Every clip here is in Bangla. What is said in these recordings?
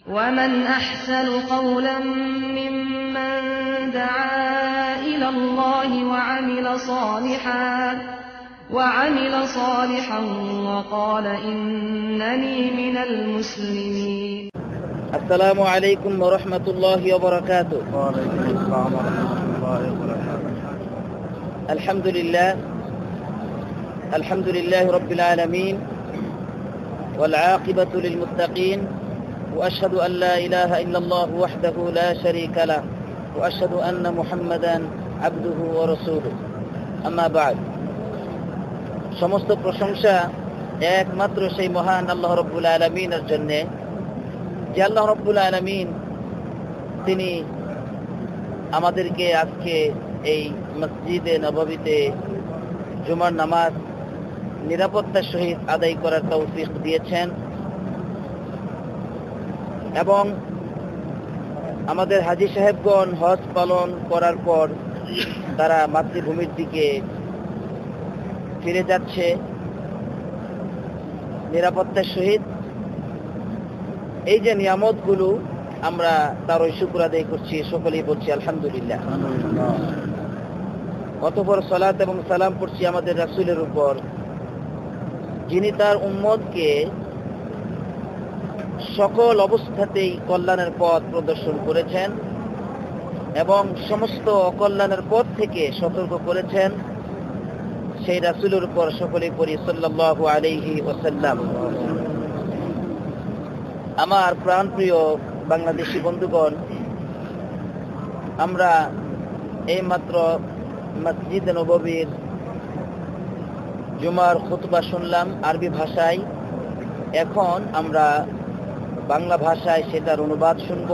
ومن أحسن قولا ممن دعا إلى الله وعمل صالحا وقال إنني من المسلمين. السلام عليكم ورحمة الله وبركاته. وعليكم السلام ورحمة الله وبركاته. الحمد لله رب العالمين والعاقبة للمتقين وأشهد أن لا إله إلا الله وحده لا شريك له وأشهد أن محمدا عبده ورسوله أما بعد সমস্ত প্রশংসা একমাত্র সেই মহান আল্লাহ রাব্বুল আলামিনের জন্য, যে আল্লাহ রাব্বুল আলামিন তিনি আমাদেরকে আজকে এই মসজিদে নববীতে জুমার নামাজ নিরাপত্তার সহিত আদায় করার তৌফিক দিয়েছেন এবং আমাদের হাজী সাহেবগণ হজ পালন করার পর তারা মাতৃভূমির দিকে ফিরে যাচ্ছে নিরাপত্তার সহিত। এই যে নিয়ামতগুলো আমরা তারই শুকর আদায় করছি, সকলেই বলছি আলহামদুলিল্লাহ। অতঃপর সালাত এবং সালাম পড়ছি আমাদের রাসূলের উপর, যিনি তার উম্মতকে সকল অবস্থাতেই কল্যাণের পথ প্রদর্শন করেছেন এবং সমস্ত অকল্যাণের পথ থেকে সতর্ক করেছেন। সেই রাসূলের উপর সকলেই পড়ি সাল্লাল্লাহু আলাইহি ওয়াসাল্লাম। আমার প্রাণপ্রিয় বাংলাদেশি বন্ধুগণ, আমরা এইমাত্র মসজিদে নববীর জুমার খুতবা শুনলাম আরবি ভাষায়। এখন আমরা বাংলা ভাষায় সেটার অনুবাদ শুনব।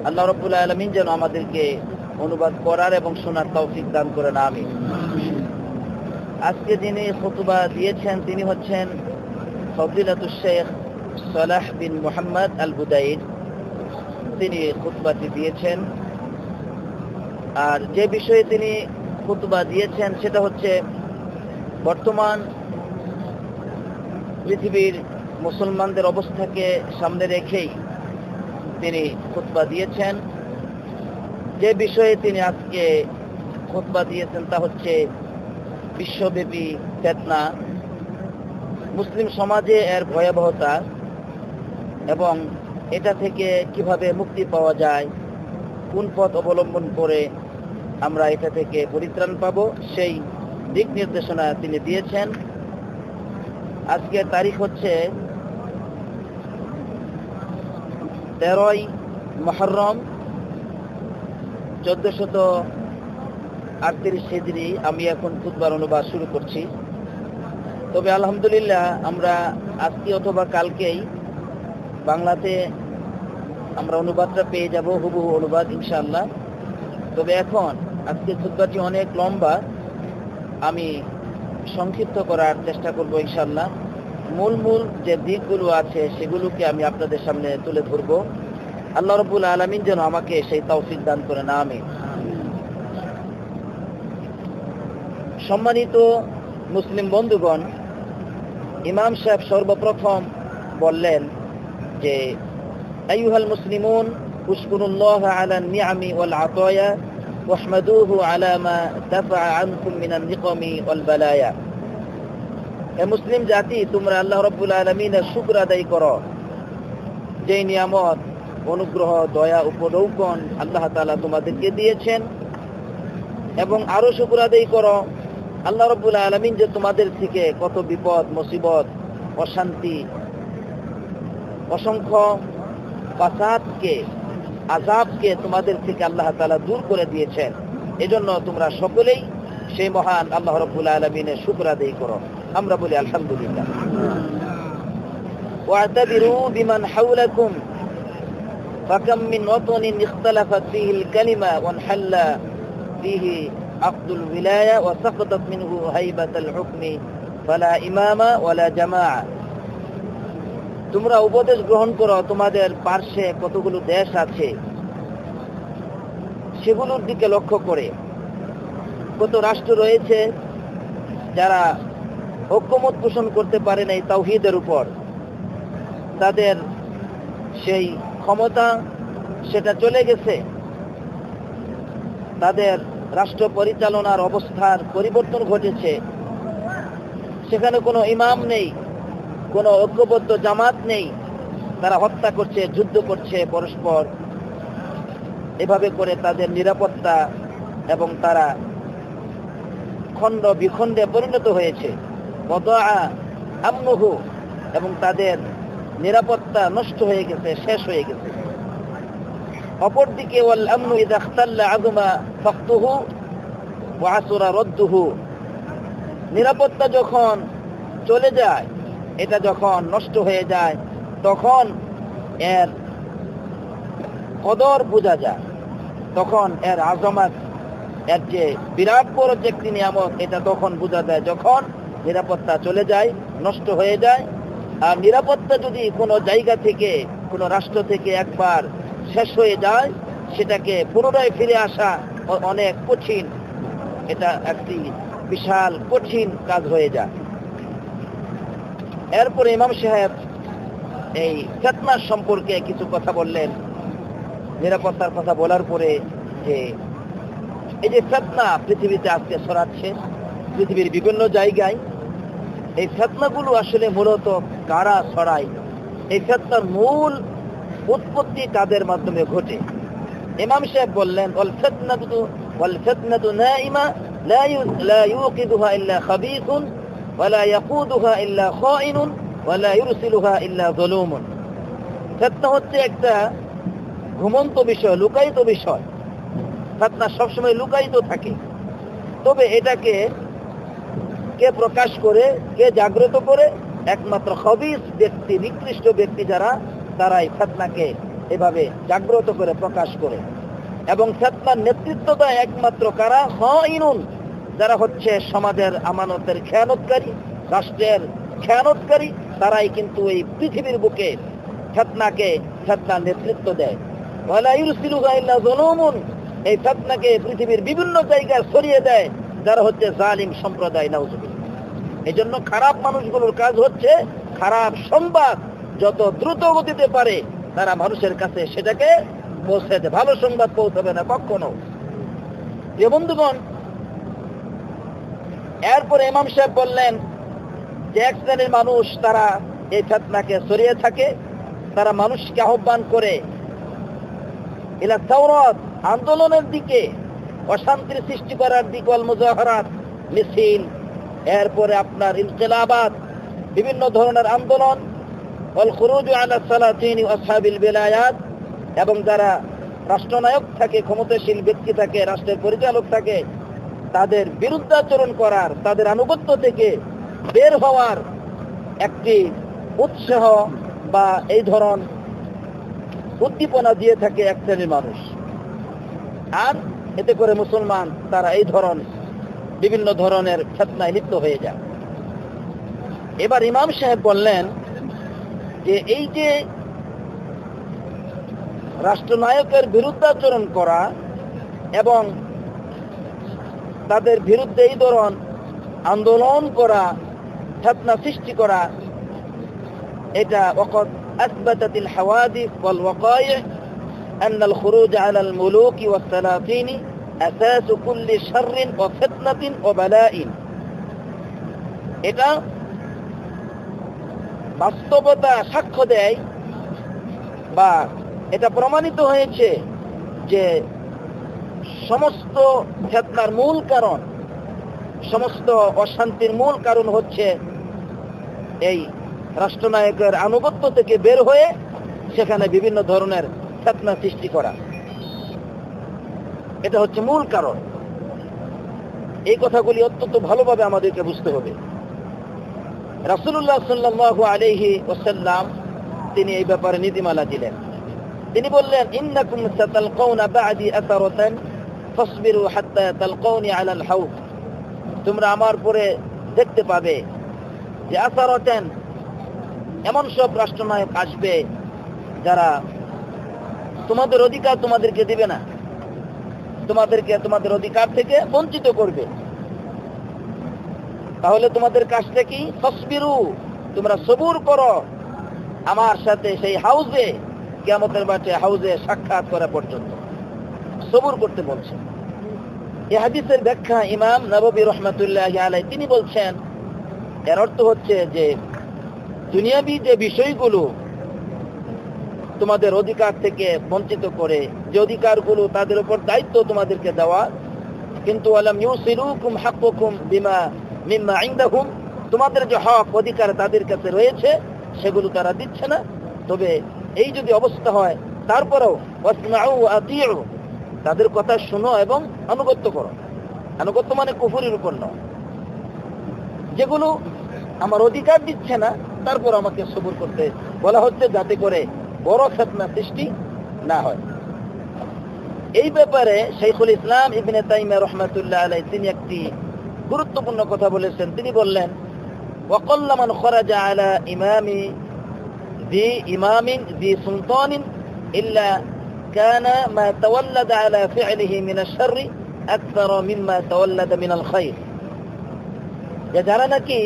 আল্লাহ রাব্বুল আলামিন যেন আমাদেরকে অনুবাদ করার এবং শোনার তৌফিক দান করেন, আমিন। আজকে যিনি খুতবা দিয়েছেন তিনি হচ্ছেন ফজিলাতুশ শেখ সালাহ বিন মুহাম্মদ আল বুদাইর। তিনি খুতবাটি দিয়েছেন, আর যে বিষয়ে তিনি খুতবা দিয়েছেন সেটা হচ্ছে বর্তমান পৃথিবীর মুসলমানদের অবস্থাকে সামনে রেখেই তিনি খুতবা দিয়েছেন। যে বিষয়ে তিনি আজকে খুতবা দিয়েছেন তা হচ্ছে বিশ্বব্যাপী ফিতনা, মুসলিম সমাজে এর ভয়াবহতা এবং এটা থেকে কিভাবে মুক্তি পাওয়া যায়, কোন পথ অবলম্বন করে আমরা এটা থেকে পরিত্রাণ পাবো, সেই দিক নির্দেশনা তিনি দিয়েছেন। আজকের তারিখ হচ্ছে 13ই মুহররম 1438 হিজরি। আমি এখন খুতবার অনুবাদ শুরু করছি। তবে আলহামদুলিল্লাহ আমরা আজকে অথবা কালকেই বাংলাতে আমরা অনুবাদটা পেয়ে যাব, হুবহু অনুবাদ ইনশাআল্লাহ। তবে এখন আজকে খুতবাটি অনেক লম্বা, আমি সংক্ষিপ্ত করার চেষ্টা করব ইনশাআল্লাহ। মূল যে দিকগুলো আছে সেগুলোকে আমি আপনাদের সামনে তুলে ধরব। আল্লাহ রাব্বুল আলামিন যেন আমাকে সেই তৌফিক দান করেন, আমিন। সম্মানিত মুসলিম বন্ধুগণ, ইমাম সাহেব সর্বপ্রথম বললেন যে আইয়ুহাল মুসলিমুন উশকুরুল্লাহ আলা নিআমি ওয়াল আতায়া ওয়াহমাদুহু আলা মা দাফা আনকুম মিনান নিকমি ওয়াল বালায়া। হে মুসলিম জাতি, তোমরা আল্লাহ রাব্বুল আলামিনের শুকর আদায় করো, যে নিয়ামত, অনুগ্রহ, দয়া, উপঢৌকন আল্লাহ তাআলা তোমাদেরকে দিয়েছেন, এবং আরো শুকর আদায় করো আল্লাহ রাব্বুল আলামিন যে তোমাদের থেকে কত বিপদ, মুসিবত, অশান্তি, অসংখ্য ফাসাদকে, আযাবকে তোমাদের থেকে আল্লাহ তাআলা দূর করে দিয়েছেন। এজন্য তোমরা সকলেই সেই মহান আল্লাহ রাব্বুল আলামিনের শুকর আদায় করো। আমরা বলি আলহামদুলিল্লাহ। ওয়াতাবিরু বিমান হাওলাকুম ফাকাম মিন ওয়াতানিন ইখতালাফাত ফীহিল কালিমা ওয়ানহাল্লা ফীহি আকদুল উলায়া ওয়া সাকাতাত মিনহু হাইবাতুল হুকমি ফালা ইমামা ওয়ালা জামাআ। তোমরা উপদেশ গ্রহণ করো, তোমাদের পার্শ্বে কতগুলো দেশ আছে সেগুলোর দিকে লক্ষ্য করে। কত রাষ্ট্র রয়েছে যারা ঐক্যমত পোষণ করতে পারে নাই তাওহীদের উপর, তাদের সেই ক্ষমতা সেটা চলে গেছে, তাদের রাষ্ট্র পরিচালনার অবস্থার পরিবর্তন ঘটেছে, সেখানে কোনো ইমাম নেই, কোনো ঐক্যবদ্ধ জামাত নেই, তারা হত্যা করছে, যুদ্ধ করছে পরস্পর, এভাবে করে তাদের নিরাপত্তা এবং তারা খণ্ড বিখণ্ডে পরিণত হয়েছে, আমনুহু, এবং তাদের নিরাপত্তা নষ্ট হয়ে গেছে, শেষ হয়ে গেছে। অপরদিকে ওয়াল আমনু ইযা ইখতাল্লা আযমা ফাকতুহু ওয়া আসরা রাদ্দুহু, নিরাপত্তা যখন চলে যায়, এটা যখন নষ্ট হয়ে যায়, তখন এর কদর বোঝা যায়, তখন এর আজমাত, এর যে বিরাট বড় যে একটি নিয়ামত, এটা তখন বোঝা যায় যখন নিরাপত্তা চলে যায়, নষ্ট হয়ে যায়। আর নিরাপত্তা যদি কোনো জায়গা থেকে, কোনো রাষ্ট্র থেকে একবার শেষ হয়ে যায়, সেটাকে পুনরায় ফিরে আসা অনেক কঠিন, এটা একটি বিশাল কঠিন কাজ হয়ে যায়। এরপরে ইমাম সাহেব এই ফিতনা সম্পর্কে কিছু কথা বললেন। নিরাপত্তার কথা বলার পরে যে এই যে ফিতনা পৃথিবীতে আজকে ছড়াচ্ছে পৃথিবীর বিভিন্ন জায়গায়, এই ফিতনাগুলো আসলে মূলত কারা ছড়ায়, এই ফিতনার মূল উৎপত্তি কাদের মাধ্যমে ঘটে। ইমাম সাহেব বললেন ওয়াল ফিতনাতু নাইমা লা ইউকিদুহা ইল্লা খাবীথুন ওয়া লা ইয়াকুদুহা ইল্লা খাইনুন ওয়া লা ইরসিলুহা ইল্লা যালুমুন। ফিতনা হচ্ছে একটা ঘুমন্ত বিষয়, লুকায়িত বিষয়। ফিতনা সবসময় লুকায়িত থাকে, তবে এটাকে কে প্রকাশ করে, কে জাগ্রত করে? একমাত্র খবিস ব্যক্তি, নিকৃষ্ট ব্যক্তি যারা, তারাই ফিতনাকে এভাবে জাগ্রত করে প্রকাশ করে। এবং ফিতনার নেতৃত্ব দেয় একমাত্র কারা? খাইনুন, যারা হচ্ছে সমাজের আমানতের খেয়ানতকারী, রাষ্ট্রের খেয়ানতকারী, তারাই কিন্তু এই পৃথিবীর বুকে ফিতনার নেতৃত্ব দেয়। ওয়ালা ইরসিলুহা ইল্লা যালুমুন, এই ফিতনাকে পৃথিবীর বিভিন্ন জায়গায় ছড়িয়ে দেয় যারা হচ্ছে জালিম সম্প্রদায়, নাউজুবিল্লাহ। এজন্য খারাপ মানুষগুলোর কাজ হচ্ছে খারাপ সংবাদ যত দ্রুত গতিতে পারে তারা মানুষের কাছে সেটাকে পৌঁছে দেয়। ভালো সংবাদ পৌঁছাবে না কখনো। প্রিয় বন্ধুগণ, এরপরে ইমাম সাহেব বললেন যে এক শ্রেণীর মানুষ তারা এই ফিতনাকে ছড়িয়ে থাকে, তারা মানুষকে আহ্বান করে ইলা তাওরাত, আন্দোলনের দিকে, অশান্তির সৃষ্টি করার দিকে, ওয়াল মুজাহারাত, মিছিল, এরপরে আপনার ইনকিলাবাত, বিভিন্ন ধরনের আন্দোলন, ওয়াল খুরুজ আলা সালাতিন ওয়া আসহাবিল বিলায়াত, এবং যারা রাষ্ট্রনায়ক থাকে, ক্ষমতাশীল ব্যক্তি থাকে, রাষ্ট্রের পরিচালক থাকে, তাদের বিরুদ্ধাচরণ করার, তাদের আনুগত্য থেকে বের হওয়ার একটি উৎসাহ বা এই ধরন উদ্দীপনা দিয়ে থাকে এক শ্রেণীর মানুষ। আর এতে করে মুসলমান তারা এই ধরন বিভিন্ন ধরনের ফিতনায় লিপ্ত হয়ে যায়। এবার ইমাম সাহেব বললেন যে এই যে রাষ্ট্রনায়কের বিরুদ্ধাচরণ করা এবং তাদের বিরুদ্ধে এই ধরন আন্দোলন করা, ফিতনা সৃষ্টি করা, এটা ওয়াকাদ আসবাতাতিল হাওয়াদিস ওয়াল ওয়াকায়ে أن الخروج على الملوك والسلاطين أساس كل شر وفتنة وبلاء। এটা বাস্তবতা সাক্ষ্য দেয় বা এটা প্রমাণিত হয়েছে যে সমস্ত ফিতনার মূল কারণ, সমস্ত অশান্তির মূল কারণ হচ্ছে এই রাষ্ট্রনায়কের আনুগত্য থেকে বের হয়ে সেখানে বিভিন্ন ধরনের ফিতনা সৃষ্টি করা। এটা হচ্ছে মূল কারণ। এই কথাগুলি অত্যন্ত ভালোভাবে আমাদেরকে বুঝতে হবে। রাসূলুল্লাহ সাল্লাল্লাহু আলাইহি ওয়াসাল্লাম তিনি এই ব্যাপারে নীতিমালা দিলেন। তিনি বললেন, ইন্নাকুম সাতালকাউনা বা'দি আসারাতান ফাসবিরু হাত্তা তালকাউনি আলাল হাউদ। তোমরা আমার পরে দেখতে পাবে যে আসারাতান, এমন সব রাষ্ট্রনায়ক আসবে যারা তোমাদের অধিকার তোমাদেরকে দিবে না, তোমাদেরকে তোমাদের অধিকার থেকে বঞ্চিত করবে। তাহলে তোমাদের কাজটা কি? ফাসবিরু, তোমরা সবুর করো আমার সাথে সেই হাউজে, কিয়ামতের মাঠে হাউজে সাক্ষাৎ করা পর্যন্ত সবুর করতে বলছেন। এই হাদিসের ব্যাখ্যা ইমাম নববী রহমাতুল্লাহি আলাইহি তিনি বলছেন, এর অর্থ হচ্ছে যে দুনিয়াবি যে বিষয়গুলো তোমাদের অধিকার থেকে বঞ্চিত করে, যে অধিকারগুলো তাদের উপর দায়িত্ব তোমাদেরকে দেওয়া, কিন্তু আলাম ইউসিলুকুম হাক্কুকুম বিমা মিম্মা ইনদাহুম, তোমাদের যে হক অধিকার তাদের কাছে রয়েছে সেগুলো তারা দিচ্ছে না। তবে এই যদি অবস্থা হয় তারপরেও ওয়াসমাউ ওয়া আতিউ, তাদের কথা শোনো এবং আনুগত্য করো। আনুগত্য মানে কুফরের উপর নয়। যেগুলো আমার অধিকার দিচ্ছে না তারপর আমাকে সবুর করতে বলা হচ্ছে, যাতে করে বড় ফিতনা সৃষ্টি না হয়। এই ব্যাপারে শাইখুল ইসলাম ইবনে তাইমিয়া রাহমাতুল্লাহ আলাইহি তিনি একটি গুরুত্বপূর্ণ কথা বলেছেন। তিনি বললেন, ওয়াকাল্লা মান খরাজা আলা ইমামিন জি সুলতানিন ইল্লা কানা মা তাওয়াল্লাদা আলা ফি'লিহি মিন আশ-শাররি আকবার মিম্মা তাওয়াল্লাদা মিনাল খায়র। যারা নাকি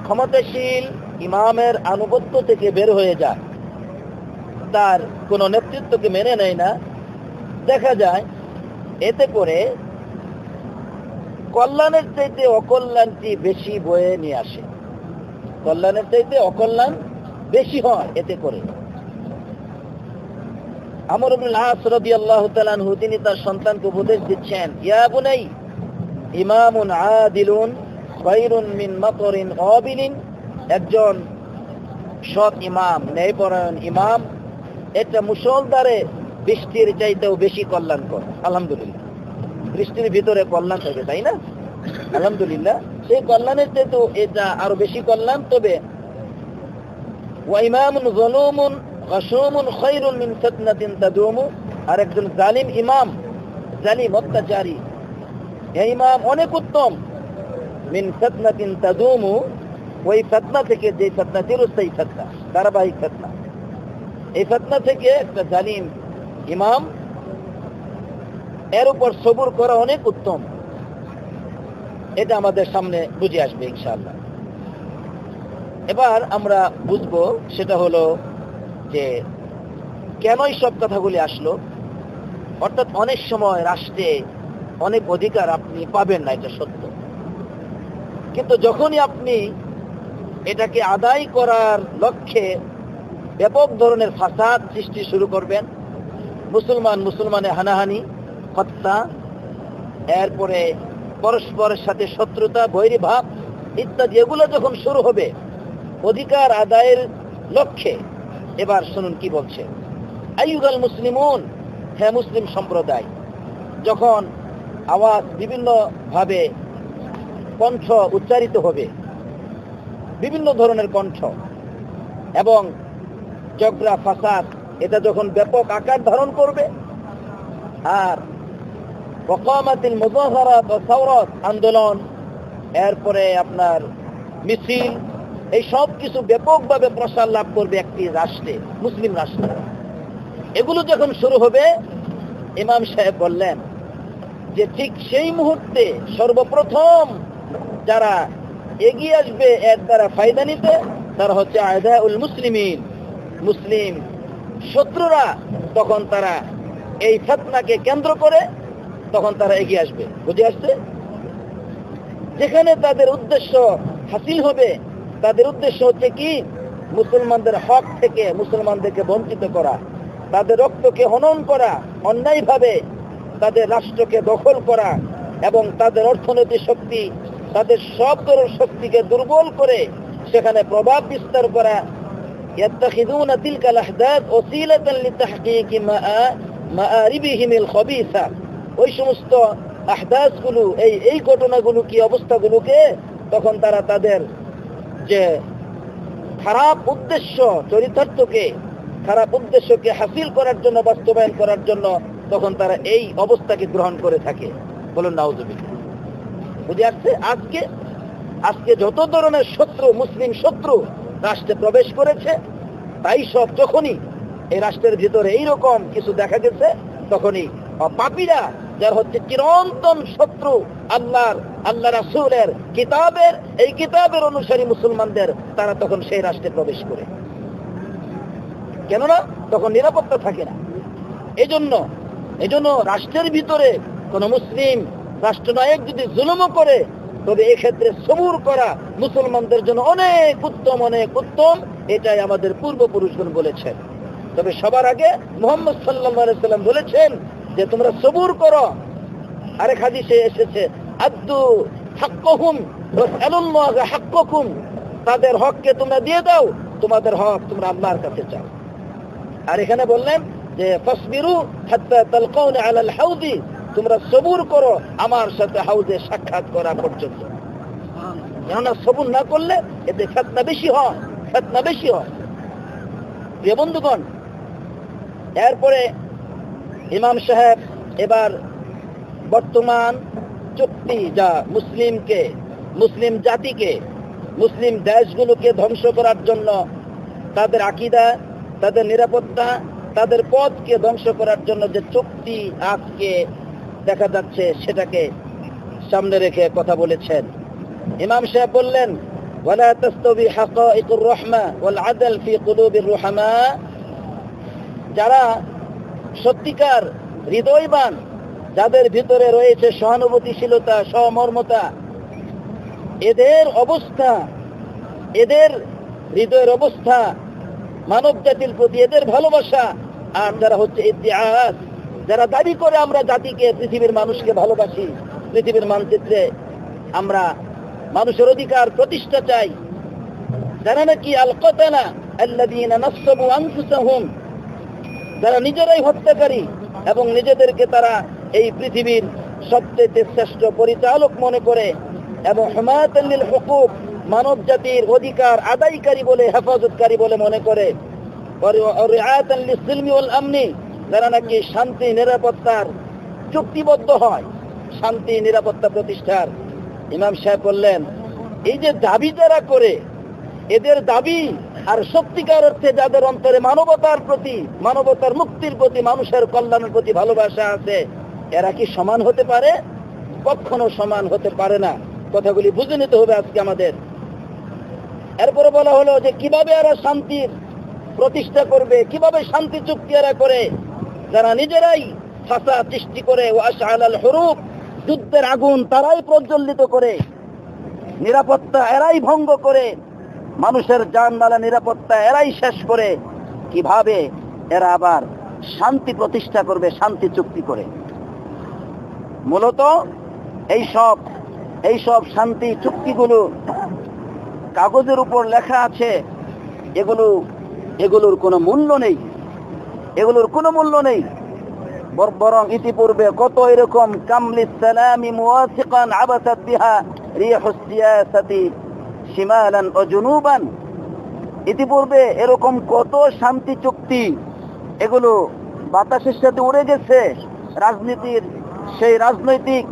ক্ষমতাশীল ইমামের আনুগত্য থেকে বের হয়ে যায়, তার কোন নেতৃত্বকে মেনে নেয় না, দেখা যায় এতে করে কল্যাণের চাইতে অকল্যাণটি বেশি বয়ে নিয়ে আসে। কল্যাণের চাইতে অকল্যাণ বেশি হয় এতে করে। আমর ইবনুল আস রাদিয়াল্লাহু তাআলা আনহু তিনি তার সন্তানকে উপদেশ দিচ্ছেন, ইয়া বুনাই ইমামুন আদিলুন খায়রুন মিন মাতরিন গাবিলিন, একজন সৎ ইমাম, ন্যায়পরায়ণ ইমাম, এটা মুষলধারে বৃষ্টির চাইতেও বেশি কল্যাণকর। আলহামদুলিল্লাহ, বৃষ্টির ভিতরে কল্যাণ থাকে, তাই না? আলহামদুলিল্লাহ, সেই কল্যাণের চাইতেও এটা আরো বেশি কল্যাণ। তবে ওয়া ইমামুন যালুমুন গাশুমুন খায়রুন মিন ফিতনাতিন তাদুমু, আর একজন জালিম ইমাম, জালিম অত্যাচারী এই ইমাম অনেক উত্তম, মিন ফিতনাতিন তাদুমু, ওই ফিতনা থেকে, যে ফিতনা চিরস্থায়ী ফিতনা, ধারাবাহিক ফিতনা, এই ফিতনা থেকে একটা জালিম ইমাম এর উপর সবুর করা অনেক উত্তম। এটা আমাদের সামনে বুঝে আসবে ইনশাআল্লাহ। এবার আমরা বুঝবো সেটা হলো যে কেন এই সব কথাগুলি আসলো। অর্থাৎ অনেক সময় রাষ্ট্রে অনেক অধিকার আপনি পাবেন না, এটা সত্য, কিন্তু যখনই আপনি এটাকে আদায় করার লক্ষ্যে ব্যাপক ধরনের ফাসাদ সৃষ্টি শুরু করবেন, মুসলমানের হানাহানি, হত্যা, এরপরে পরস্পরের সাথে শত্রুতা, বৈরী ভাব ইত্যাদি, এগুলো যখন শুরু হবে অধিকার আদায়ের লক্ষ্যে, এবার শুনুন কি বলছে। আইয়ুহাল মুসলিমুন, হে মুসলিম সম্প্রদায়, যখন আওয়াজ বিভিন্ন ভাবে কণ্ঠ উচ্চারিত হবে, বিভিন্ন ধরনের কণ্ঠ, এবং ঝগড়া ফাসাদ এটা যখন ব্যাপক আকার ধারণ করবে, আর ওয়াকামাতিল মুযাহারাত ওয়া সাওরাত, আন্দোলন, এরপরে আপনার মিছিল, এই সব কিছু ব্যাপকভাবে প্রসার লাভ করবে একটি রাষ্ট্রে, মুসলিম রাষ্ট্রে। এগুলো যখন শুরু হবে, ইমাম সাহেব বললেন যে ঠিক সেই মুহূর্তে সর্বপ্রথম যারা এগিয়ে আসবে এর দ্বারা ফায়দা নিতে, তারা হচ্ছে আদাউল মুসলিমিন, মুসলিম শত্রুরা। তখন তারা এই ফিতনাকে কেন্দ্র করে তখন তারা এগিয়ে আসবে। বুঝে আসছে? যেখানে তাদের উদ্দেশ্য হাসিল হবে, তাদের উদ্দেশ্য হচ্ছে কি? মুসলমানদের হক থেকে মুসলমানদেরকে বঞ্চিত করা, তাদের রক্তকে হনন করা, অন্যায়ভাবে তাদের রাষ্ট্রকে দখল করা, এবং তাদের অর্থনৈতিক শক্তি, তাদের সব ধরনের শক্তিকে দুর্বল করে সেখানে প্রভাব বিস্তার করা। ইয়াত্তাখিযুনা তিলকাল আহদাথ ওসিলাতান লিতাহকিকি মাআরিবিহিমিল খাবিসা, ওই সমস্ত আহদাথগুলো, এই ঘটনাগুলো কি অবস্থাগুলোকে তখন তারা তাদের যে খারাপ উদ্দেশ্য, চরিতার্থকে, খারাপ উদ্দেশ্যকে হাসিল করার জন্য, বাস্তবায়ন করার জন্য তখন তারা এই অবস্থাকে গ্রহণ করে থাকে। বলুন নাউযুবিল্লাহ। বুঝে আসছে? আজকে যত ধরনের শত্রু, মুসলিম শত্রু রাষ্ট্রে প্রবেশ করেছে, তাই সব যখনই এই রাষ্ট্রের ভিতরে এইরকম কিছু দেখা গেছে, তখনই পাপীরা, যার হচ্ছে চিরন্তন শত্রু আল্লাহ রাসূলের কিতাবের, এই কিতাবের অনুসারী মুসলমানদের, তারা তখন সেই রাষ্ট্রে প্রবেশ করে। কেননা তখন নিরাপত্তা থাকে না। এজন্য রাষ্ট্রের ভিতরে কোন মুসলিম রাষ্ট্রনায়ক যদি জুলুমও করে, তবে এক্ষেত্রে সবুর করা মুসলমানদের জন্য অনেক উত্তম। এটাই আমাদের পূর্বপুরুষগণ বলেছেন। তবে সবার আগে মুহাম্মদ সাল্লাল্লাহু আলাইহি সাল্লাম বলেছেন যে তোমরা সবুর করো। আরেক হাদিসে এসেছে আদ্দু হাক্কাহুম ওয়াসআলুল্লাহ হাক্কাকুম, তাদের হককে তোমরা দিয়ে দাও, তোমাদের হক তোমরা আল্লাহর কাছে চাও। আর এখানে বললেন যে ফাসবিরু হাত্তা তালকাউনা আলাল হাউদি, তোমরা সবুর করো আমার সাথে হাউজে সাক্ষাৎ করা পর্যন্ত। কেননা সবুর না করলে এতে ফিতনা বেশি হয়। প্রিয় বন্ধুগণ, এরপরে ইমাম সাহেব এবার বর্তমান চুক্তি যা মুসলিম জাতিকে, মুসলিম দেশগুলোকে ধ্বংস করার জন্য, তাদের আকীদা, তাদের নিরাপত্তা, তাদের পথকে ধ্বংস করার জন্য যে চুক্তি আজকে দেখা যাচ্ছে, সেটাকে সামনে রেখে কথা বলেছেন। ইমাম সাহেব বললেন ওয়ালা তাস্তাবি হাকাইকুর রাহমা ওয়াল আদল ফি কুলুবির রুহামা, যারা সত্যিকার হৃদয়বান, যাদের ভিতরে রয়েছে সহানুভূতিশীলতা, সহমর্মতা, এদের হৃদয়ের অবস্থা, মানব জাতির প্রতি এদের ভালোবাসা। আর যারা হচ্ছে ইতিহাস, যারা দাবি করে আমরা জাতিকে, পৃথিবীর মানুষকে ভালোবাসি, পৃথিবীর মানচিত্রে আমরা মানুষের অধিকার প্রতিষ্ঠা চাই, যারা নাকি আল কাতালা আল্লাযীনা নাসাবু আনফুসাহুম, যারা নিজেরাই হত্যাকারী এবং নিজেদেরকে তারা এই পৃথিবীর সবচেয়ে শ্রেষ্ঠ পরিচালক মনে করে, এবং হুমায়াতান লিল হুকুক, মানব জাতির অধিকার আদায়কারী বলে, হেফাজতকারী বলে মনে করে, রিআয়াতান লিস-সিলমি ওয়াল আমনি, যারা নাকি শান্তি নিরাপত্তার চুক্তিবদ্ধ হয়, শান্তি নিরাপত্তা প্রতিষ্ঠার। ইমাম সাহেব বললেন এই যে দাবি যারা করে, এদের দাবি আর সত্যিকার অর্থে যাদের অন্তরে মানবতার প্রতি, মানবতার মুক্তির প্রতি, মানুষের কল্যাণের প্রতি ভালোবাসা আছে, এরা কি সমান হতে পারে? কখনো সমান হতে পারে না। কথাগুলি বুঝে নিতে হবে আজকে আমাদের। এরপরে বলা হলো যে কিভাবে এরা শান্তির প্রতিষ্ঠা করবে, কিভাবে শান্তি চুক্তি এরা করে, যারা নিজেরাই ফাসাদ সৃষ্টি করে, ও আশআলাল হুরুব, যুদ্ধের আগুন তারাই প্রজ্বলিত করে, নিরাপত্তা এরাই ভঙ্গ করে, মানুষের জানমালের নিরাপত্তা এরাই শেষ করে, কিভাবে এরা আবার শান্তি প্রতিষ্ঠা করবে শান্তি চুক্তি করে? মূলত এই সব শান্তি চুক্তিগুলো কাগজের উপর লেখা আছে, এগুলোর কোনো মূল্য নেই, বরং ইতিপূর্বে কত এরকম কামলিস সালামি মুওয়াসিকান আবাসাত বিহা রিহুস সিয়াসাতি শিমালান ও জুনুবান, ইতিপূর্বে এরকম কত শান্তি চুক্তি এগুলো বাতাসের সাথে উড়ে গেছে। রাজনৈতিক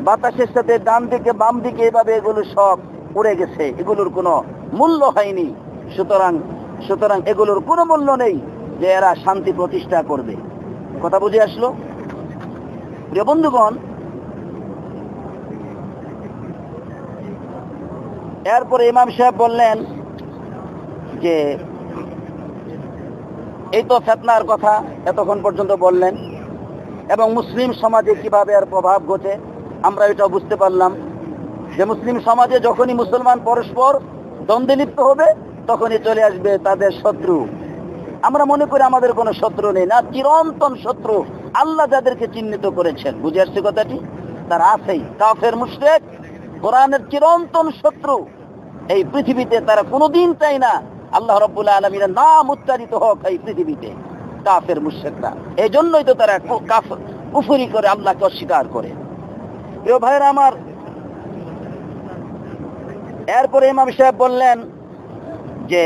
বাতাসের সাথে ডান দিকে বাম দিকে এভাবে এগুলো সব উড়ে গেছে, এগুলোর কোনো মূল্য হয়নি। সুতরাং এগুলোর কোনো মূল্য নেই যে এরা শান্তি প্রতিষ্ঠা করবে। কথা বুঝে আসলো? প্রিয় বন্ধুগণ, এরপরে ইমাম সাহেব বললেন যে এই তো ফিতনার কথা এতক্ষণ পর্যন্ত বললেন, এবং মুসলিম সমাজে কিভাবে এর প্রভাব ঘটে আমরা এটা বুঝতে পারলাম যে মুসলিম সমাজে যখনই মুসলমান পরস্পর দ্বন্দ্বে লিপ্ত হবে, তখনই চলে আসবে তাদের শত্রু। আমরা মনে করি আমাদের কোনো শত্রু নেই, না, চিরন্তন শত্রু আল্লাহ যাদেরকে চিহ্নিত করেছেন। বুঝে আসছে কথাটি? তারা আছেই, কাফের মুশরিক, কোরআনের চিরন্তন শত্রু। এই পৃথিবীতে তারা কোনোদিন চায় না আল্লাহ রাব্বুল আলামিনের নাম উচ্চারিত হোক এই পৃথিবীতে, কাফের মুশরিকরা। এই জন্যই তো তারা কুফরি করে, আল্লাহকে অস্বীকার করে। প্রিয় ভাইরা আমার, এরপরে ইমাম সাহেব বললেন যে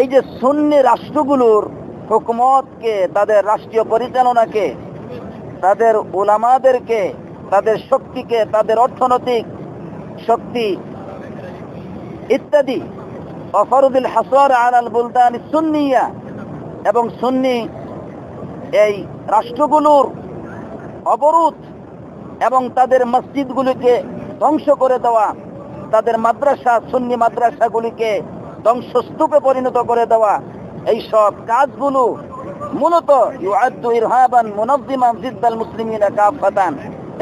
এই যে সুন্নি রাষ্ট্রগুলোর হুকুমতকে, তাদের রাষ্ট্রীয় পরিচালনাকে, তাদের উলামাদেরকে, তাদের শক্তিকে, তাদের অর্থনৈতিক শক্তি ইত্যাদি, অফরুদুল হাসার আলাল বুলদান সুন্নিয়া, এবং সুন্নি এই রাষ্ট্রগুলোর অবরোধ এবং তাদের মসজিদগুলিকে ধ্বংস করে দেওয়া, তাদের মাদ্রাসা, সুন্নি মাদ্রাসাগুলিকে ধ্বংসস্তূপে পরিণত করে দেওয়া, এই সব কাজগুলো মূলত ইউআদ্দু ইরহাবান মুনাজ্জিমান জিদ্দাল মুসলিমিনা কাফাতান।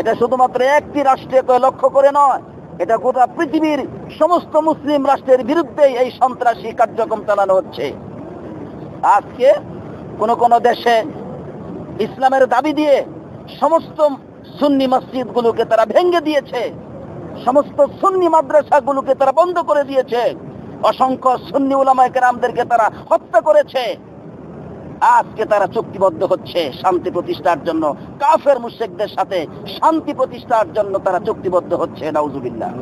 এটা শুধুমাত্র একটি রাষ্ট্রকে লক্ষ্য করে নয়, এটা গোটা পৃথিবীর সমস্ত মুসলিম রাষ্ট্রের বিরুদ্ধে এই সন্ত্রাসী কার্যক্রম চালানো হচ্ছে। আজকে কোন কোন দেশে ইসলামের দাবি দিয়ে সমস্ত সুন্নি মসজিদগুলোকে তারা ভেঙে দিয়েছে, সমস্ত সুন্নি মাদ্রাসাগুলোকে তারা বন্ধ করে দিয়েছে, অসংখ্য সুন্নি উলামায়ে কেরামদেরকে তারা হত্যা করেছে। আজকে তারা চুক্তিবদ্ধ হচ্ছে শান্তি প্রতিষ্ঠার জন্য, কাফের মুশরিকদের সাথে শান্তি প্রতিষ্ঠার জন্য তারা চুক্তিবদ্ধ হচ্ছে। নাউজুবিল্লাহ।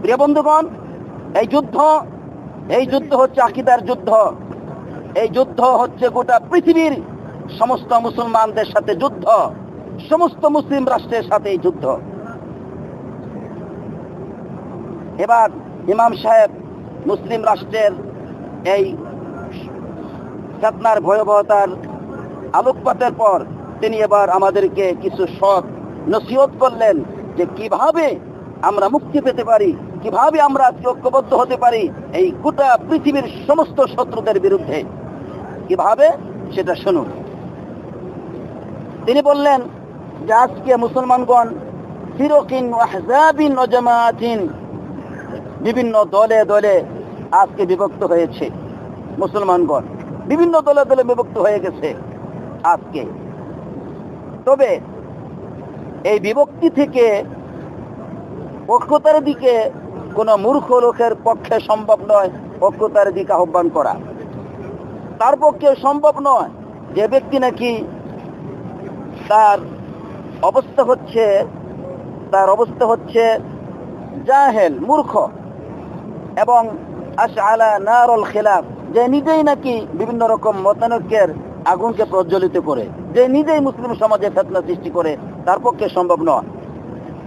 প্রিয় বন্ধুগণ, এই যুদ্ধ হচ্ছে আকীদার যুদ্ধ। এই যুদ্ধ হচ্ছে গোটা পৃথিবীর সমস্ত মুসলমানদের সাথে যুদ্ধ, সমস্ত মুসলিম রাষ্ট্রের সাথে এই যুদ্ধ। এবার ইমাম সাহেব মুসলিম রাষ্ট্রের এই ফিতনার ভয়াবহতার আলোকপাতের পর তিনি এবার আমাদেরকে কিছু সৎ নসিহত করলেন যে কিভাবে আমরা মুক্তি পেতে পারি, কিভাবে আমরা ঐক্যবদ্ধ হতে পারি এই গোটা পৃথিবীর সমস্ত শত্রুদের বিরুদ্ধে, কিভাবে সেটা শুনুন। তিনি বললেন যে আজকে মুসলমানগণ ফিরকিন ওয়া আহজাবিন ওয়া জামাআতিন, বিভিন্ন দলে দলে আজকে বিভক্ত হয়েছে। মুসলমানগণ বিভিন্ন দলে দলে বিভক্ত হয়ে গেছে আজকে। তবে এই বিভক্তি থেকে ঐক্যতার দিকে কোন মূর্খ লোকের পক্ষে সম্ভব নয় ঐক্যতার দিকে আহ্বান করা। তার পক্ষে সম্ভব নয় যে ব্যক্তি নাকি তার অবস্থা হচ্ছে জাহেল, মূর্খ, এবং আশআলা নারুল খিলাফ, যে নিজেই নাকি বিভিন্ন রকম মতানৈক্যের আগুনকে প্রজ্বলিত করে, যে নিজেই মুসলিম সমাজে ফিতনা সৃষ্টি করে, তার পক্ষে সম্ভব নয়।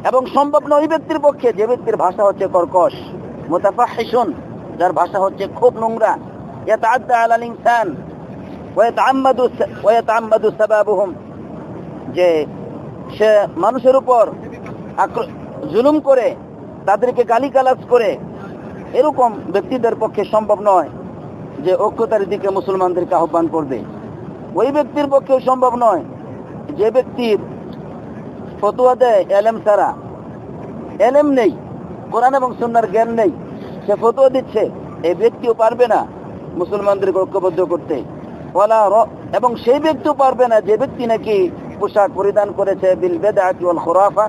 এবং সম্ভব নয় ওই ব্যক্তির পক্ষে যে ব্যক্তির ভাষা হচ্ছে কর্কশ, মুতাফাহিশুন, যার ভাষা হচ্ছে খুব নোংরা, ইয়াতাআদ্দা আলাল ইনসান ওয়া ইয়াতাআম্মাদু সাবাবুহুম, যে সে মানুষের উপর জুলুম করে, তাদেরকে গালিগালাজ করে, এরকম ব্যক্তিদের পক্ষে সম্ভব নয় যে ঐক্যতার দিকে মুসলমানদেরকে আহ্বান করবে। ওই ব্যক্তির পক্ষেও সম্ভব নয় যে ব্যক্তির ফতোয়া দেয় এলেম ছাড়া, এলেম নেই, কোরআন এবং সুন্নাহর জ্ঞান নেই, সে ফতোয়া দিচ্ছে, এই ব্যক্তিও পারবে না মুসলমানদেরকে ঐক্যবদ্ধ করতে। এবং সেই ব্যক্তিও পারবে না যে ব্যক্তি নাকি পোশাক পরিধান করেছে বিল বিদআতি ওয়াল খুরাফা,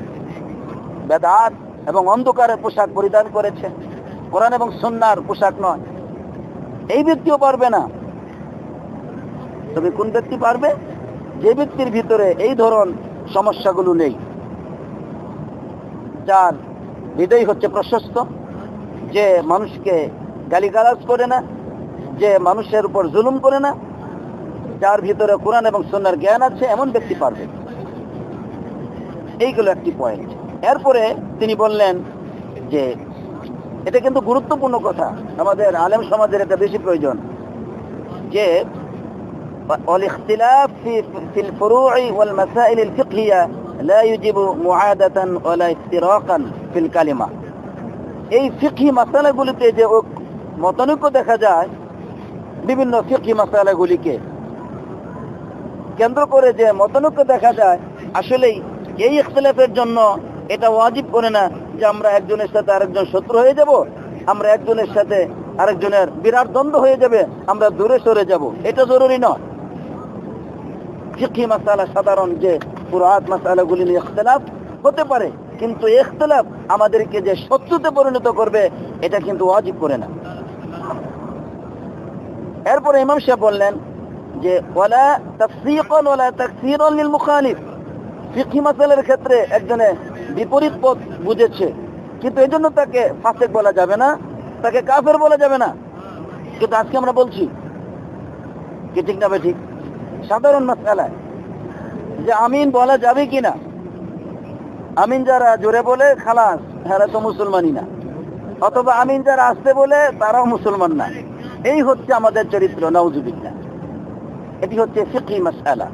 বেদাত এবং অন্ধকারের পোশাক পরিধান করেছে, কোরআন এবং সুন্নাহর পোশাক নয়, এই ব্যক্তিও পারবে না। তবে কোন ব্যক্তি পারবে? যে ব্যক্তির ভিতরে এই ধরন সমস্যাগুলো নেই, যার হৃদয় হচ্ছে প্রশস্ত, যে মানুষকে গালিগালাজ করে না, যে মানুষের উপর জুলুম করে না, যার ভিতরে কোরআন এবং সুন্নাহর জ্ঞান আছে, এমন ব্যক্তি পারবে। এইগুলো একটি পয়েন্ট। এরপরে তিনি বললেন যে এটা কিন্তু গুরুত্বপূর্ণ কথা, আমাদের আলেম সমাজের এটা বেশি প্রয়োজন, যে الاختلاف في الفروع والمسائل الفقهية لا يجب معادة ولا افتراقا في الكلمة। এই ফিকহি মাসালাগুলিতে যে মতানৈক্য দেখা যায়, বিভিন্ন ফিকহি মাসালাগুলিকে কেন্দ্র করে যে মতানৈক্য দেখা যায়, আসলেই এই ইখতিলাফের জন্য এটা ওয়াজিব করে না যে আমরা একজনের সাথে আরেকজন শত্রু হয়ে যাব, আমরা একজনের সাথে আরেকজনের বিরাট দ্বন্দ্ব হয়ে যাবে, আমরা দূরে সরে যাব, এটা জরুরি নয়। ফিকহি মাসালা সাধারণ যে ফুরআত মাসালাগুলি নিয়ে ইখতিলাফ হতে পারে, কিন্তু ইখতিলাফ আমাদেরকে যে শত্রুতে পরিণত করবে এটা কিন্তু ওয়াজিব করে না। এরপরে ইমাম সাহেব বললেন যে ওয়ালা তাফসীকান ওয়ালা তাকসীরান লিল মুখালিফ, ফিকহি মাসালার ক্ষেত্রে একজনে বিপরীত পথ বুঝেছে, কিন্তু এজন্য তাকে ফাসিক বলা যাবে না, তাকে কাফের বলা যাবে না। কিন্তু আজকে আমরা বলছি কি ঠিক না ঠিক? সাধারণ মাসআলা যে আমিন বলা যাবে কিনা, আমিন যারা জোরে বলে খালাস, এরা তো মুসলমানই না, অথবা আমিন যারা আসতে বলে তারাও মুসলমান না। এই হচ্ছে আমাদের চরিত্র, নাউজুবিল্লাহ। এটি হচ্ছে ফিকহি মাসআলা,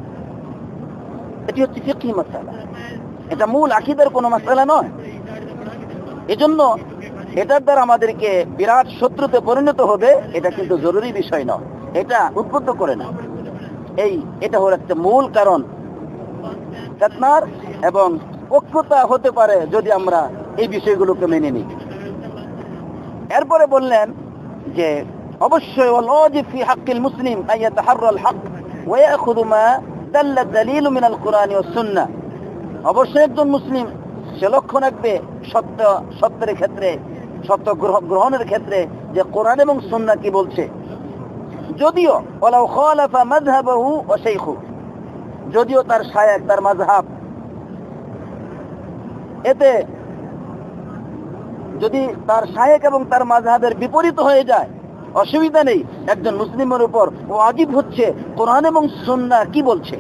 এটি হচ্ছে ফিকহি মাসআলা, এটা মূল আকীদার কোনো মাসআলা নয়। এজন্য এটার দ্বারা আমাদেরকে বিরাট শত্রুতে পরিণত হবে, এটা কিন্তু জরুরি বিষয় নয়, এটা উদ্বুদ্ধ করে না। এটা হলো একটা মূল কারণ ফিতনার, এবং পক্ষতা হতে পারে যদি আমরা এই বিষয়গুলোকে মেনে নিই। এরপরে বললেন যে অবশ্যই ওয়াজিব ফি হাক্কিল মুসলিম আন ইয়াতাহাররাল হক ওয়া ইয়াখুযু মা দাল্লা দালিলু মিনাল কুরআনি ওয়াস সুন্নাহ। অবশ্যই একজন মুসলিম সে লক্ষ্য রাখবে সত্যের ক্ষেত্রে, সত্য গ্রহণের ক্ষেত্রে যে কোরআন এবং সুন্নাহ কি বলছে, যদিও ওয়ালাউ খালাফা মাযহাবাহু ওয়া শাইখু, যদিও তার শায়েখ তার মাযহাব এতে যদি তার শায়েখ এবং তার মাযহাবের বিপরীত হয়ে যায় অসুবিধা নেই। একজন মুসলিমের উপর ওয়াজিব হচ্ছে কোরআন এবং সুন্নাহ কি বলছে,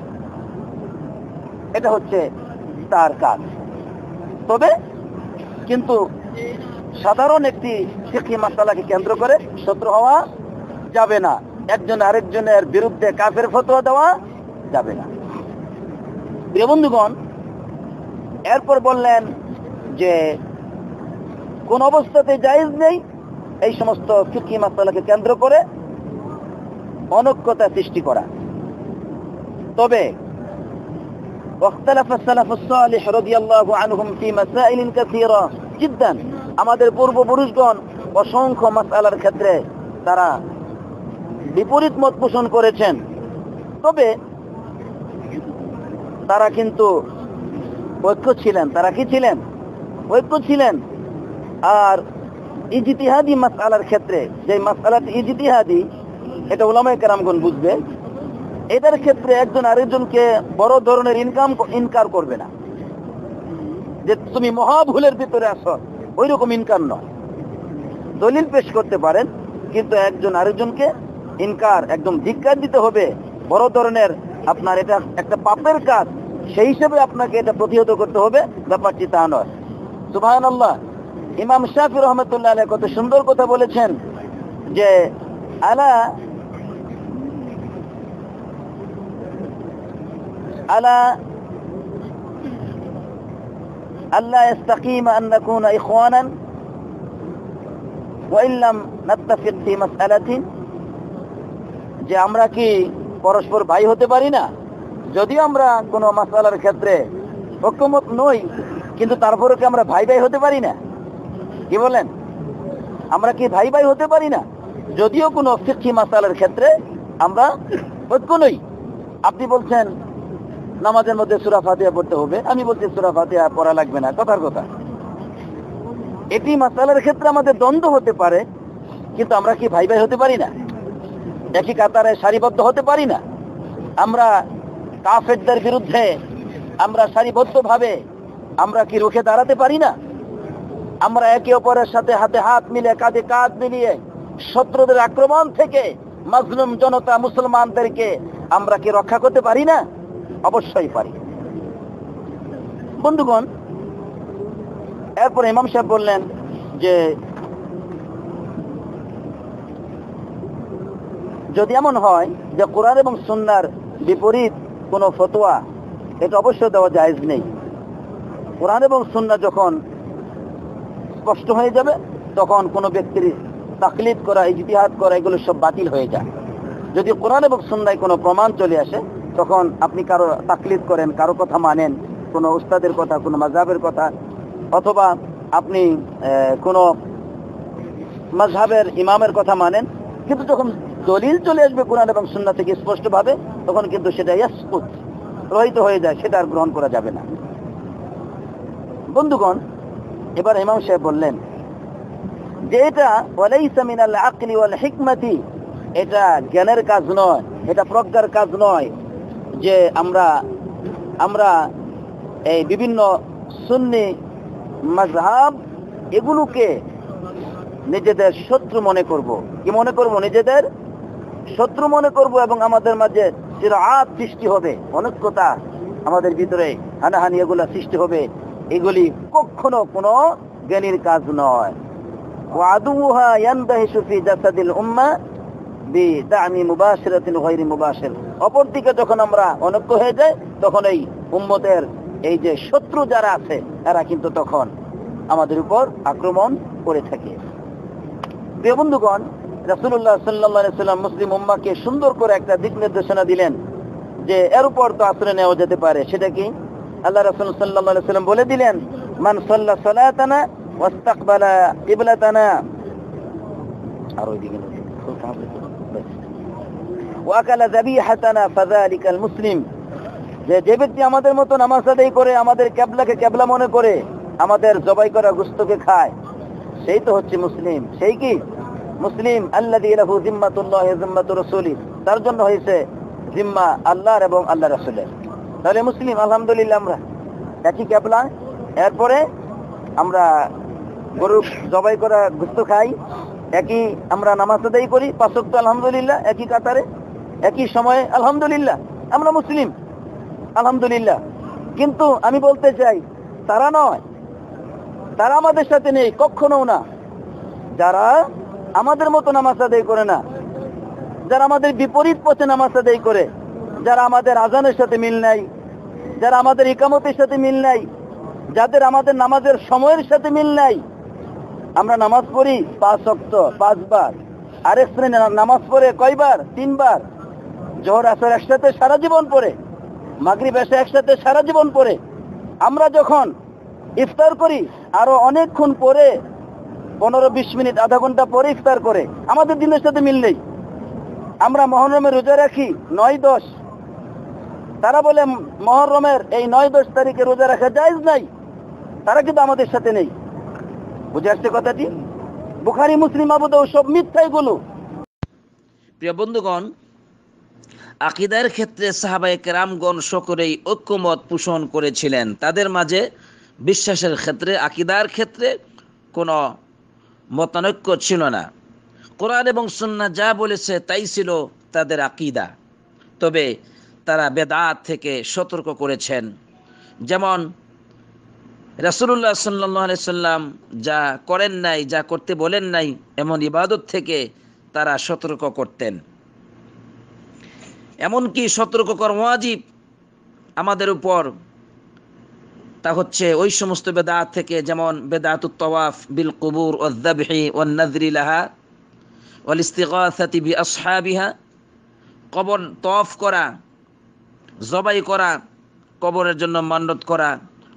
এটা হচ্ছে তার কাজ। তবে কিন্তু সাধারণ একটি ফিকহি মাসআলাকে কেন্দ্র করে শত্রু হওয়া যাবে না, একজন আরেকজনের বিরুদ্ধে কাফের ফতোয়া দেওয়া যাবে না। প্রিয় বন্ধুগণ, এরপর বললেন যে কোন অবস্থাতে জায়েজ নেই এই সমস্ত ফিকহি মাসআলাকে কেন্দ্র করে অনৈক্যতা সৃষ্টি করা। তবে واختلف السلف الصالح رضي الله عنهم في مسائل كثيرة جدا, আমাদের পূর্বপুরুষগণ অসংখ্য মাসআলার ক্ষেত্রে তারা বিপরীত মত পোষণ করেছেন। তবে তারা কিন্তু ঐক্য ছিলেন। তারা কি ছিলেন? ঐক্য ছিলেন। আর ইজতিহাদি মাসআলার ক্ষেত্রে, যে মাসআলাটি ইজতিহাদি, এটা উলামায়ে কেরামগণ বুঝবে, এটার ক্ষেত্রে একজন আরেকজনকে বড় ধরনের ইনকার করবে না, যে তুমি মহাভুলের ভিতরে আসো, ওই রকম ইনকার নয়। দলিল পেশ করতে পারেন, কিন্তু একজন আরেকজনকে ইনকার, একদম ধিক্কার দিতে হবে, বড় ধরনের আপনার এটা একটা পাপের কাজ, সেই হিসেবে আপনাকে এটা প্রতিহত করতে হবে, ব্যাপারটি তা নয়। সুবহানাল্লাহ। ইমাম শাফি রহমাতুল্লাহ আলাইহি কত সুন্দর কথা বলেছেন যে আলা আল্লাহ ইস্তাকিম আন নাকুনা ইখওয়ানান ওয়া ইন লাম নাত্তাফিক ফি মাসআলাতিন, যে আমরা কি পরস্পর ভাই হতে পারি না? যদিও আমরা কোনো মাসআলার ক্ষেত্রে ঐকমত নই, কিন্তু তারপরে কি আমরা ভাই ভাই হতে পারি না? কি বলেন? আমরা কি ভাই ভাই হতে পারি না? যদিও কোনো ফিকহি মাসআলার ক্ষেত্রে আমরা ঐক্য নই। আপনি বলছেন নামাজের মধ্যে সূরা ফাতিহা পড়তে হবে, আমি বলছি সূরা ফাতিহা পড়া লাগবে না, কথার কথা। এটি মাসআলার ক্ষেত্রে আমাদের দ্বন্দ্ব হতে পারে, কিন্তু আমরা কি ভাই ভাই হতে পারি না? একই কাতারে সারিবদ্ধ হতে পারি না? আমরা কাফেরদের বিরুদ্ধে আমরা সারিবদ্ধভাবে আমরা কি রুখে দাঁড়াতে পারি না? আমরা একে অপরের সাথে হাতে হাত মিলে, কাঁধে কাঁধ মিলিয়ে শত্রুদের আক্রমণ থেকে মাজলুম জনতা মুসলমানদেরকে আমরা কি রক্ষা করতে পারি না? অবশ্যই পারি। বন্ধুগণ, এরপর ইমাম সাহেব বললেন যে যদি এমন হয় যে কোরআন এবং সুন্নাহর বিপরীত কোনো ফতোয়া, এটা অবশ্যই দেওয়া জায়েজ নেই। কোরআন এবং সুন্নাহ যখন স্পষ্ট হয়ে যাবে, তখন কোনো ব্যক্তির তাকলিদ করা, ইজতিহাদ করা, এগুলো সব বাতিল হয়ে যায়। যদি কোরআন এবং সুন্নাহয় কোনো প্রমাণ চলে আসে, তখন আপনি কারো তাকলিদ করেন, কারো কথা মানেন, কোনো উস্তাদের কথা, কোনো মাযহাবের কথা, অথবা আপনি কোনো মাযহাবের ইমামের কথা মানেন, কিন্তু যখন দলিল চলে আসবে কোরআন এবং সুন্নাহ থেকে স্পষ্টভাবে, তখন কিন্তু সেটা ইয়াসকুত, রহিত হয়ে যায়, সেটা আর গ্রহণ করা যাবে না। বন্ধুগণ, এবার ইমাম সাহেব বললেন যে এটা ওয়ালাইসা মিনাল আকলি ওয়াল হিকমাতি, এটা জ্ঞানের কাজ নয়, এটা প্রজ্ঞার কাজ নয় যে আমরা এই বিভিন্ন সুন্নি মাযহাব এগুলোকে নিজেদের শত্রু মনে করব। কি মনে করব? নিজেদের শত্রু মনে করব, এবং আমাদের মাঝে সিরাত সৃষ্টি হবে, অনৈক্যতা আমাদের ভিতরে, হানাহানি এগুলা সৃষ্টি হবে। এগুলি কখনো কোনো জ্ঞানীর কাজ নয়। ওয়াদুহা ইয়ানদাহিশু ফি জাসাদিল উম্মাহ বিদা'মি মুবাশিরাতিন গায়রি মুবাশির, অপরদিকে যখন আমরা অনৈক্য হয়ে যাই, তখন এই উম্মতের এই যে শত্রু যারা আছে, এরা কিন্তু তখন আমাদের উপর আক্রমণ করে থাকে। প্রিয় বন্ধুগণ, রাসূলুল্লাহ সাল্লাল্লাহু আলাইহি সাল্লাম মুসলিম উম্মাহকে সুন্দর করে একটা দিক নির্দেশনা দিলেন যে এর উপর তো আশ্রয় নেওয়া যেতে পারে। সেটা কি? আল্লাহ রাসূল সাল্লাল্লাহু আলাইহি সাল্লাম বলে দিলেন, মান সাল্লা সালাতানা ওয়াস্তাকবালা কিবলাতানা, আর ওইদিকে ওয়াকালা যাবিহাতানা ফাযালিকাল মুসলিম, যে ব্যক্তি আমাদের মতো নামাজ আদায় করে, আমাদের কিবলাকে কিবলা মনে করে, আমাদের জবাই করা গোশতকে খায়, সেই তো হচ্ছে মুসলিম। সেই কি মুসলিম? আল্লাযী লাহু জিম্মাতুল্লাহি ওয়া জিম্মাতু রাসূলি, তার জন্য হয়েছে জিম্মা আল্লাহর এবং আল্লাহ রাসূলের। তাহলে মুসলিম আলহামদুলিল্লাহ। আমরা একই কিবলা, এরপরে আমরা গরু জবাই করা গোশত খাই, একই আমরা নামাজ আদায় করি 5 ওয়াক্ত আলহামদুলিল্লাহ, একই কাতারে একই সময়ে আলহামদুলিল্লাহ, আমরা মুসলিম আলহামদুলিল্লাহ। কিন্তু আমি বলতে চাই তারা নয়, তারা আমাদের সাথে নেই, কখনো না। যারা আমাদের মতো নামাজ আদায় করে না, যারা আমাদের বিপরীত পথে নামাজ আদায় করে, যারা আমাদের আজানের সাথে মিল নাই, যারা আমাদের ইকামতের সাথে মিল নাই, যাদের আমাদের নামাজের সময়ের সাথে মিল নাই। আমরা নামাজ পড়ি 5 ওয়াক্ত 5 বার, আরেক শ্রেণী নামাজ পড়ে কয়বার? 3 বার। জোহর আসর একসাথে সারা জীবন পড়ে, মাগরিব এশা একসাথে সারা জীবন পড়ে। আমরা যখন ইফতার করি আরো অনেকক্ষণ পরে, 15-20 মিনিট আধা ঘন্টা পরে ইফতার করে, আমাদের দিনের সাথে মিল নেই। আমরা মুহররমে রোজা রাখি 9-10, তারা বলে মুহররমের এই 9-10 তারিখে রোজা রাখা জায়েজ নাই, তারা কিন্তু আমাদের সাথে নেই। বুঝে আসছে কথাটি? বুখারী মুসলিম আবু দাউদ সব মিথ্যা এগুলো। প্রিয় বন্ধুগণ, আকীদার ক্ষেত্রে সাহাবায়ে কেরামগণ সকলেই ঐক্যমত পোষণ করেছিলেন। তাদের মাঝে বিশ্বাসের ক্ষেত্রে, আকীদার ক্ষেত্রে কোনো মতানৈক্য ছিল না। কোরআন এবং সুন্নাহ যা বলেছে তাই ছিল তাদের আকীদা। তবে তারা বেদাত থেকে সতর্ক করেছেন। যেমন রাসূলুল্লাহ সাল্লাল্লাহু আলাইহি সাল্লাম যা করেন নাই, যা করতে বলেন নাই, এমন ইবাদত থেকে তারা সতর্ক করতেন। এমনকি সতর্ক করা ওয়াজিব আমাদের উপর, তা হচ্ছে ওই সমস্ত বেদাত থেকে, যেমন বেদাতুত তাওয়াফ বিল কুবুর ওয়াল যাবহি ওয়ান নাযরি লাহা ওয়াল ইস্তিগাসাতি বিআসহাবিহা, কবর তওয়াফ করা, জবাই করা, কবরের জন্য মান্নত করা,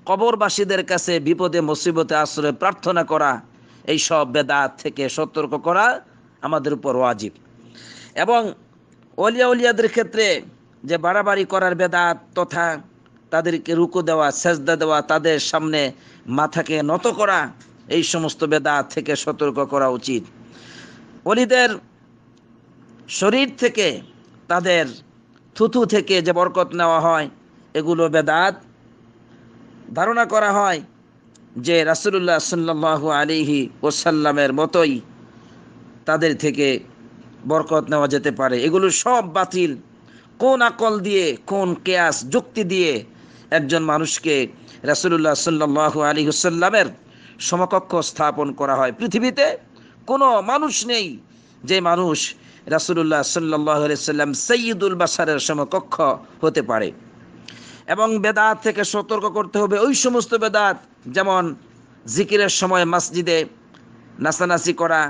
কবরবাসীদের কাছে বিপদে মুসিবতে আশ্রয় প্রার্থনা করা, এই সব বেদাত থেকে সতর্ক করা আমাদের উপর ওয়াজিব। এবং ওলিয়াদের ক্ষেত্রে যে বাড়াবাড়ি করার বেদাত, তথা তাদেরকে রুকু দেওয়া, সেজদা দেওয়া, তাদের সামনে মাথাকে নত করা, এই সমস্ত বেদাত থেকে সতর্ক করা উচিত। ওলিদের শরীর থেকে, তাদের থুথু থেকে যে বরকত নেওয়া হয়, এগুলো বেদাত। ধারণা করা হয় যে রাসূলুল্লাহ সাল্লাল্লাহু আলাইহি ওয়াসাল্লামের মতোই তাদের থেকে বরকত নেওয়া যেতে পারে, এগুলো সব বাতিল। কোন আকল দিয়ে, কোন কিয়াস যুক্তি দিয়ে একজন মানুষকে রাসূলুল্লাহ সাল্লাল্লাহু আলাইহি ওয়াসাল্লামের সমকক্ষ স্থাপন করা হয়? পৃথিবীতে কোনো মানুষ নেই যে মানুষ রাসূলুল্লাহ সাল্লাল্লাহু আলাইহি ওয়াসাল্লাম সাইয়্যিদুল বাশারের সমকক্ষ হতে পারে। এবং বেদাত থেকে সতর্ক করতে হবে ওই সমস্ত বেদাত, যেমন জিকিরের সময় মসজিদে নাচানাচি করা,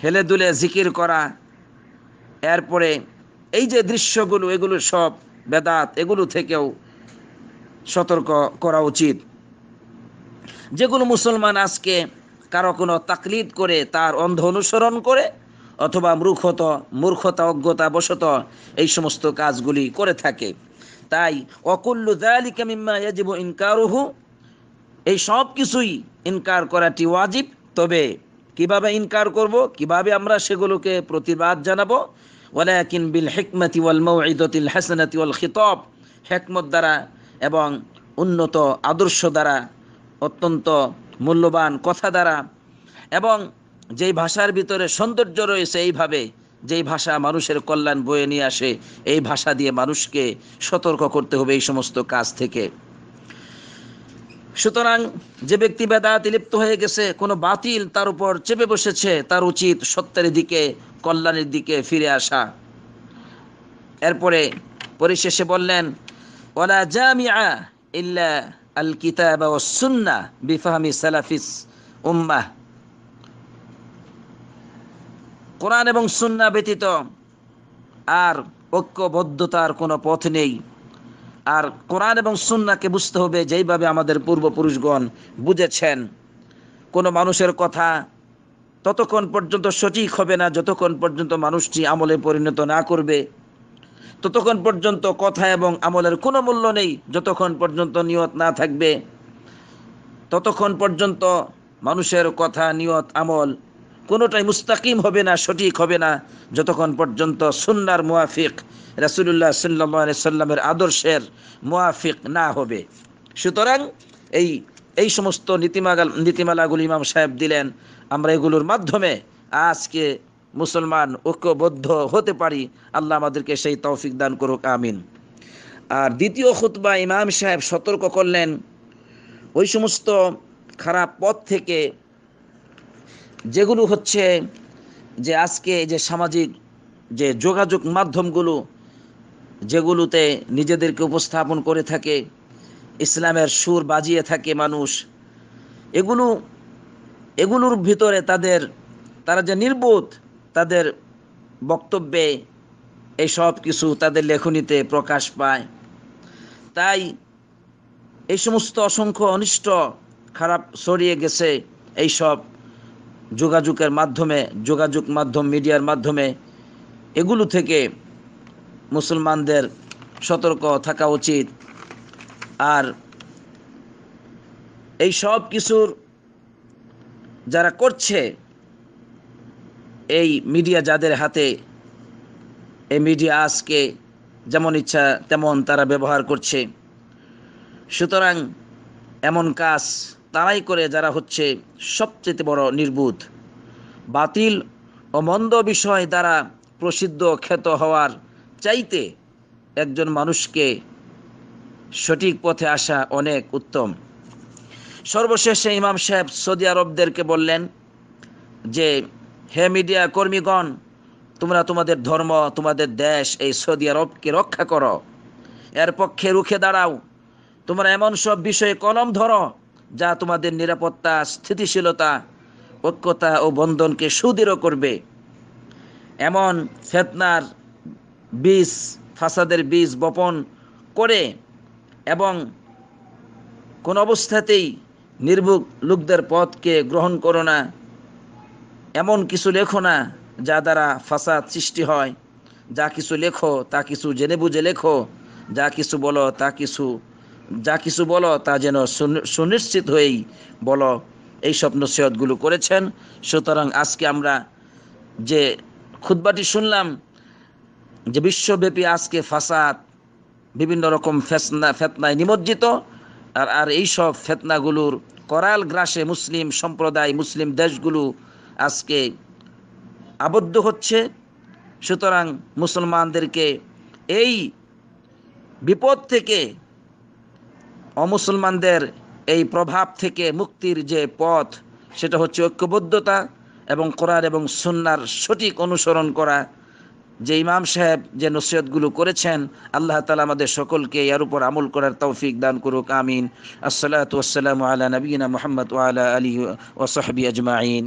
হেলে দুলে জিকির করা, এরপরে এই যে দৃশ্যগুলো, এগুলো সব বেদাত, এগুলো থেকেও সতর্ক করা উচিত। যেগুলো মুসলমান আজকে কারো কোনো তাকলিদ করে, তার অন্ধ অনুসরণ করে, অথবা মূর্খতা অজ্ঞতা বশত এই সমস্ত কাজগুলি করে থাকে। তাই ওয়াকুল্লু যালিকা মিম্মা ইয়াজিবু ইনকারুহু, এই সব কিছুই ইনকার করাটি ওয়াজিব। তবে কিভাবে ইনকার করব, কিভাবে আমরা সেগুলোকে প্রতিবাদ জানাবো? ওয়ালাকিন বিল হিকমাতি ওয়াল মাউইদাতিল হাসানাতি ওয়াল খিতাব, হিকমত দ্বারা এবং উন্নত আদর্শ দ্বারা, অত্যন্ত মূল্যবান কথা দ্বারা, এবং যেই ভাষার ভিতরে সৌন্দর্য রয়েছে, এইভাবে যেই ভাষা মানুষের কল্যাণ বয়ে নিয়ে আসে, এই ভাষা দিয়ে মানুষকে সতর্ক করতে হবে এই সমস্ত কাজ থেকে। সুতরাং যে ব্যক্তি বেদাতে লিপ্ত হয়ে গেছে, কোনো বাতিল তার উপর চেপে বসেছে, তার উচিত সত্যের দিকে, কল্যাণের দিকে ফিরে আসা। এরপরে পরিশেষে বললেন, ওয়ালা জামিআ ইল্লা আল কিতাব ওয়াস সুন্নাহ বিফাহমি সালাফিস উম্মাহ। কোরআন এবং সুন্নাহ ব্যতীত আর ঐক্যবদ্ধতার কোনো পথ নেই। আর কোরআন এবং সুন্নাহকে বুঝতে হবে যেইভাবে আমাদের পূর্বপুরুষগণ বুঝেছেন। কোনো মানুষের কথা ততক্ষণ পর্যন্ত সঠিক হবে না যতক্ষণ পর্যন্ত মানুষটি আমলে পরিণত না করবে, ততক্ষণ পর্যন্ত কথা এবং আমলের কোনো মূল্য নেই যতক্ষণ পর্যন্ত নিয়ত না থাকবে, ততক্ষণ পর্যন্ত মানুষের কথা নিয়ত আমল কোনোটাই মুস্তাকিম হবে না, সঠিক হবে না যতক্ষণ পর্যন্ত সুন্নাহর মুয়াফিক রাসূলুল্লাহ সাল্লাল্লাহু আলাইহি সাল্লামের আদর্শের মুয়াফিক না হবে। সুতরাং এই সমস্ত নীতিমালাগুলি ইমাম সাহেব দিলেন, আমরা এগুলোর মাধ্যমে আজকে মুসলমান ঐক্যবদ্ধ হতে পারি। আল্লাহ আমাদেরকে সেই তৌফিক দান করুক, আমিন। আর দ্বিতীয় খুতবা ইমাম সাহেব সতর্ক করলেন ওই সমস্ত খারাপ পথ থেকে যেগুলো হচ্ছে যে আজকে যে সামাজিক যে যোগাযোগ মাধ্যমগুলো যেগুলোতে নিজেদেরকে উপস্থাপন করে থাকে, ইসলামের সুর বাজিয়ে থাকে মানুষ, এগুলোর ভিতরে তারা যে নির্বোধ, তাদের বক্তব্যে এই সব কিছু তাদের লেখনীতে প্রকাশ পায়। তাই এই সমস্ত অসংখ্য অনিষ্ট খারাপ ছড়িয়ে গেছে এই সব যোগাযোগ মাধ্যম মিডিয়ার মাধ্যমে। এগুলো থেকে মুসলমানদের সতর্ক থাকা উচিত। আর এই সব কিছুর যারা করছে, এই মিডিয়া যাদের হাতে, এই মিডিয়া আজকে যেমন ইচ্ছা তেমন তারা ব্যবহার করছে। সুতরাং এমন কাজ তারাই করে যারা হচ্ছে সবচেয়ে বড় নির্বুধ। বাতিল ও মন্দ বিষয় দ্বারা প্রসিদ্ধ খ্যাত হওয়ার চাইতে একজন মানুষকে সঠিক পথে আসা অনেক উত্তম। সর্বশেষে ইমাম সাহেব সৌদি আরবদেরকে বললেন যে, হে মিডিয়া কর্মীগণ, তোমরা তোমাদের ধর্ম, তোমাদের দেশ এই সৌদি আরবকে রক্ষা করো, এর পক্ষে রুখে দাঁড়াও। তোমরা এমন সব বিষয়ে কলম ধরো যা তোমাদের নিরাপত্তা, স্থিতিশীলতা, ঐক্যতা ও বন্ধনকে সুদৃঢ় করবে। এমন ফিতনার বীজ, ফাসাদের বীজ বপন করে এবং কোন অবস্থাতেই নির্ভুল লোকদের পথকে গ্রহণ করো না। এমন কিছু লেখো না যা দ্বারা ফাসাদ সৃষ্টি হয়। যা কিছু লেখো তা কিছু জেনে বুঝে লেখো, যা কিছু বলো তা যেন সুনিশ্চিত হয়েই বলো। এই সব নসিহতগুলো করেছেন। সুতরাং আজকে আমরা যে খুতবাটি শুনলাম যে বিশ্বব্যাপী আজকে ফাসাদ, বিভিন্ন রকম ফিতনায় নিমজ্জিত, আর এই সব ফিতনাগুলোর করাল গ্রাসে মুসলিম সম্প্রদায়, মুসলিম দেশগুলো আজকে আবদ্ধ হচ্ছে। সুতরাং মুসলমানদেরকে এই বিপদ থেকে, অমুসলমানদের এই প্রভাব থেকে মুক্তির যে পথ, সেটা হচ্ছে ঐক্যবদ্ধতা এবং কোরআন এবং সুন্নাহর সঠিক অনুসরণ করা। যে ইমাম সাহেব যে নসিহতগুলো করেছেন, আল্লাহ তাআলা আমাদের সকলকে এর উপর আমল করার তৌফিক দান করুক, আমিন। আসসালাতু ওয়াসসালামু আলা নবিয়িনা মুহাম্মদ ওয়া আলা আলিহি ওয়া সাহবিহি আজমাইন।